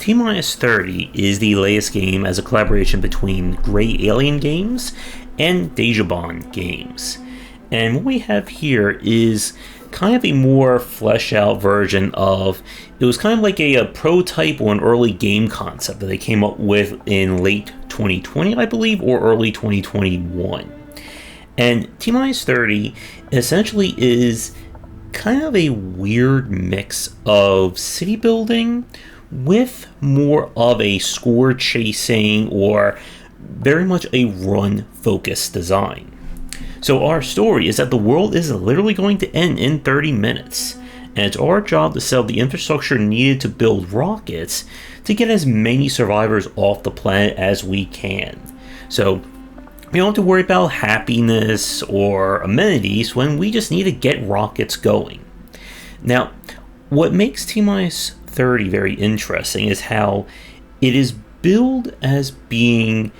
T-Minus 30 is the latest game as a collaboration between Grey Alien Games and Dejabon Games. And what we have here is kind of a more fleshed out version of, it was kind of like a prototype or an early game concept that they came up with in late 2020, I believe, or early 2021. And T-Minus 30 essentially is kind of a weird mix of city building with more of a score chasing or very much a run focused design. So our story is that the world is literally going to end in 30 minutes, and it's our job to set up the infrastructure needed to build rockets to get as many survivors off the planet as we can. So we don't have to worry about happiness or amenities when we just need to get rockets going. Now, what makes T-Minus 30 very interesting is how it is billed as being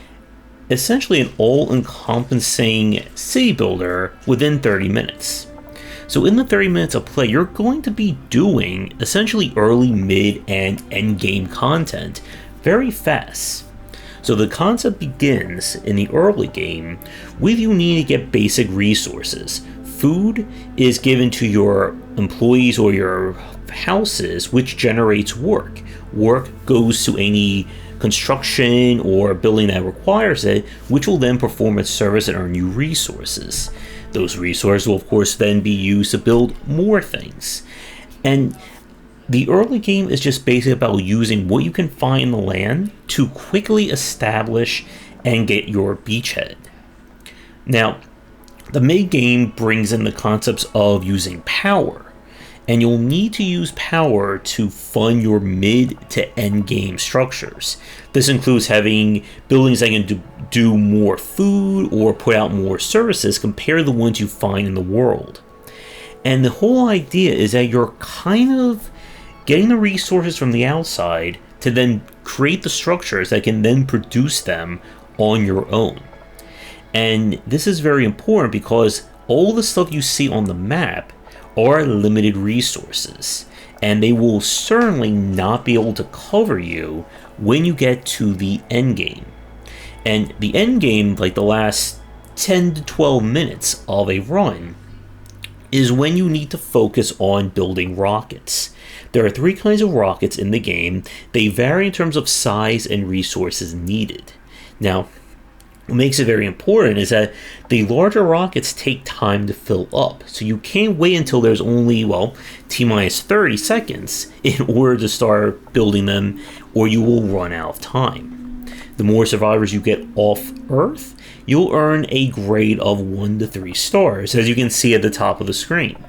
essentially an all-encompassing city builder within 30 minutes. So in the 30 minutes of play, you're going to be doing essentially early, mid, and end game content very fast. So the concept begins in the early game with you needing to get basic resources. Food is given to your employees or your houses, which generates work. Work goes to any construction or building that requires it, which will then perform its service and earn you resources. Those resources will of course then be used to build more things. And the early game is just basically about using what you can find in the land to quickly establish and get your beachhead. Now, the mid game brings in the concepts of using power, and you'll need to use power to fund your mid to end game structures. This includes having buildings that can do more food or put out more services compared to the ones you find in the world. And the whole idea is that you're kind of getting the resources from the outside to then create the structures that can then produce them on your own. And this is very important because all the stuff you see on the map are limited resources, and they will certainly not be able to cover you when you get to the end game. And the end game, like the last 10 to 12 minutes of a run, is when you need to focus on building rockets. There are 3 kinds of rockets in the game. They vary in terms of size and resources needed. Now, what makes it very important is that the larger rockets take time to fill up, so you can't wait until there's only, T-minus 30 seconds in order to start building them, or you will run out of time. The more survivors you get off Earth, you'll earn a grade of 1 to 3 stars, as you can see at the top of the screen.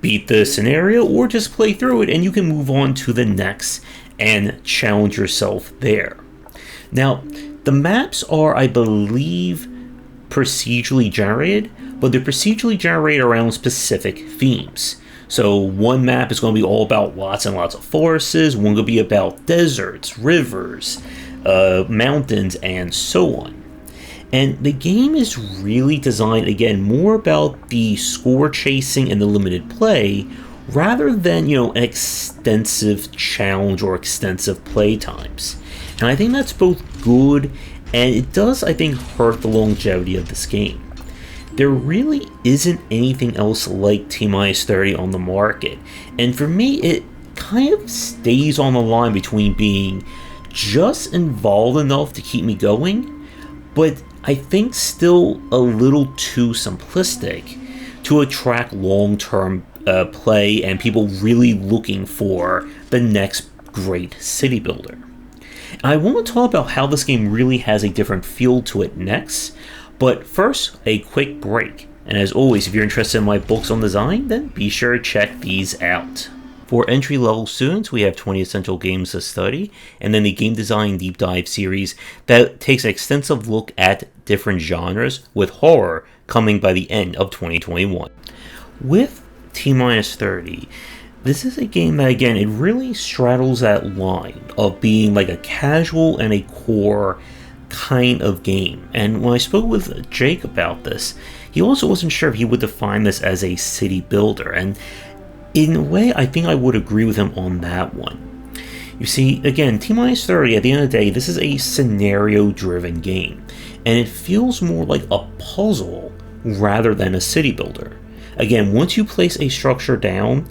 Beat the scenario, or just play through it, and you can move on to the next and challenge yourself there. Now, the maps are, I believe, procedurally generated, but they're procedurally generated around specific themes. So one map is going to be all about lots and lots of forests, one could be about deserts, rivers, mountains, and so on. And the game is really designed, again, more about the score chasing and the limited play, rather than, an extensive challenge or extensive play times. And I think that's both good, and it does, I think, hurt the longevity of this game. There really isn't anything else like T-Minus 30 on the market, and for me, it kind of stays on the line between being just involved enough to keep me going, but I think still a little too simplistic to attract long-term play and people really looking for the next great city builder. I want to talk about how this game really has a different feel to it next, but first, a quick break. And as always, if you're interested in my books on design, then be sure to check these out. For entry-level students, we have 20 Essential Games to Study, and then the Game Design Deep Dive series that takes an extensive look at different genres, with horror coming by the end of 2021. With T-Minus 30, this is a game that, again, it really straddles that line of being like a casual and a core kind of game. And when I spoke with Jake about this, he also wasn't sure if he would define this as a city builder. And in a way, I think I would agree with him on that one. You see, again, T-30, at the end of the day, this is a scenario-driven game, and it feels more like a puzzle rather than a city builder. Again, once you place a structure down,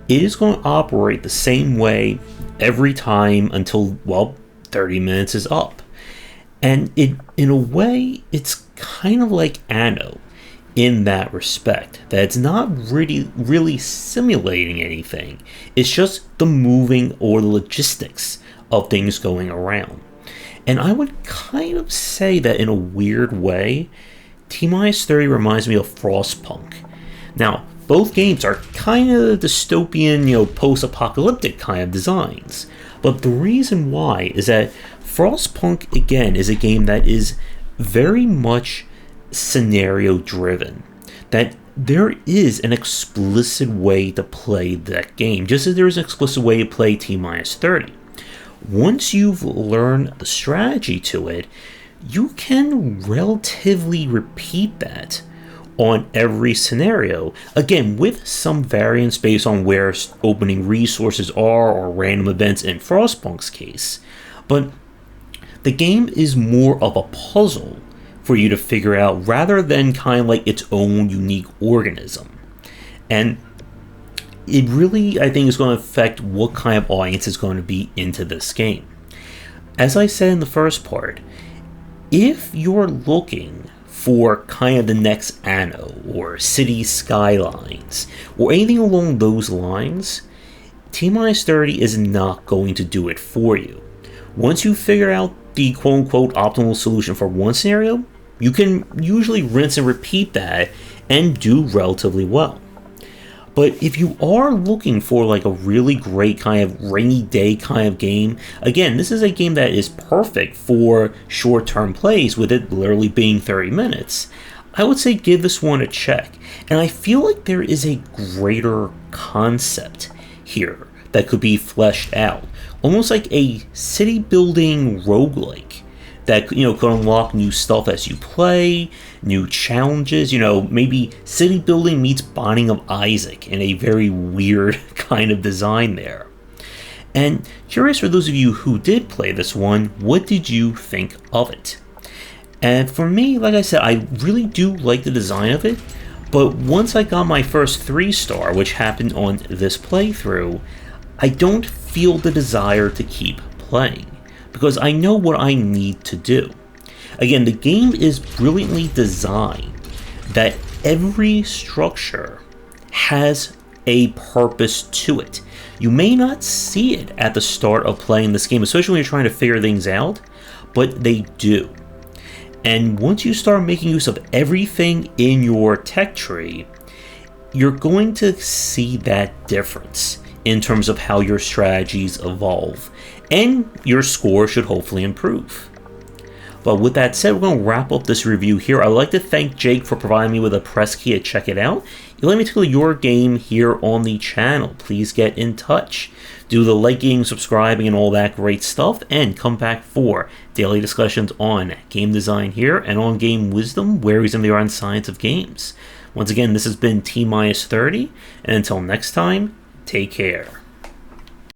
it is going to operate the same way every time until, well, 30 minutes is up. And in a way, it's kind of like Anno in that respect, that it's not really simulating anything. It's just the moving or the logistics of things going around. And I would kind of say that in a weird way, T-30 reminds me of Frostpunk. Now, both games are kind of dystopian, post-apocalyptic kind of designs. But the reason why is that Frostpunk, again, is a game that is very much scenario driven, that there is an explicit way to play that game, just as there is an explicit way to play T-30. Once you've learned the strategy to it, you can relatively repeat that on every scenario, again with some variance based on where opening resources are or random events in Frostpunk's case. But the game is more of a puzzle for you to figure out rather than kind of like its own unique organism. And it really, I think, is going to affect what kind of audience is going to be into this game. As I said in the first part, if you're looking for kind of the next Anno or City Skylines or anything along those lines, T-30 is not going to do it for you. Once you figure out the quote-unquote optimal solution for one scenario, you can usually rinse and repeat that and do relatively well. But if you are looking for like a really great kind of rainy day kind of game, again, this is a game that is perfect for short-term plays, with it literally being 30 minutes. I would say give this one a check. And I feel like there is a greater concept here that could be fleshed out. Almost like a city-building roguelike that could unlock new stuff as you play, new challenges, maybe city building meets Binding of Isaac in a very weird kind of design there. And curious for those of you who did play this one, what did you think of it? And for me, like I said, I really do like the design of it, but once I got my first 3-star, which happened on this playthrough, I don't feel the desire to keep playing, because I know what I need to do. Again, the game is brilliantly designed that every structure has a purpose to it. You may not see it at the start of playing this game, especially when you're trying to figure things out, but they do. And once you start making use of everything in your tech tree, you're going to see that difference in terms of how your strategies evolve, and your score should hopefully improve. But with that said, we're going to wrap up this review here. I'd like to thank Jake for providing me with a press key to check it out. You let me tackle your game here on the channel. Please get in touch. Do the liking, subscribing, and all that great stuff, and come back for daily discussions on game design here and on game wisdom, where he's in the art and science of games. Once again, this has been T-30, and until next time, take care.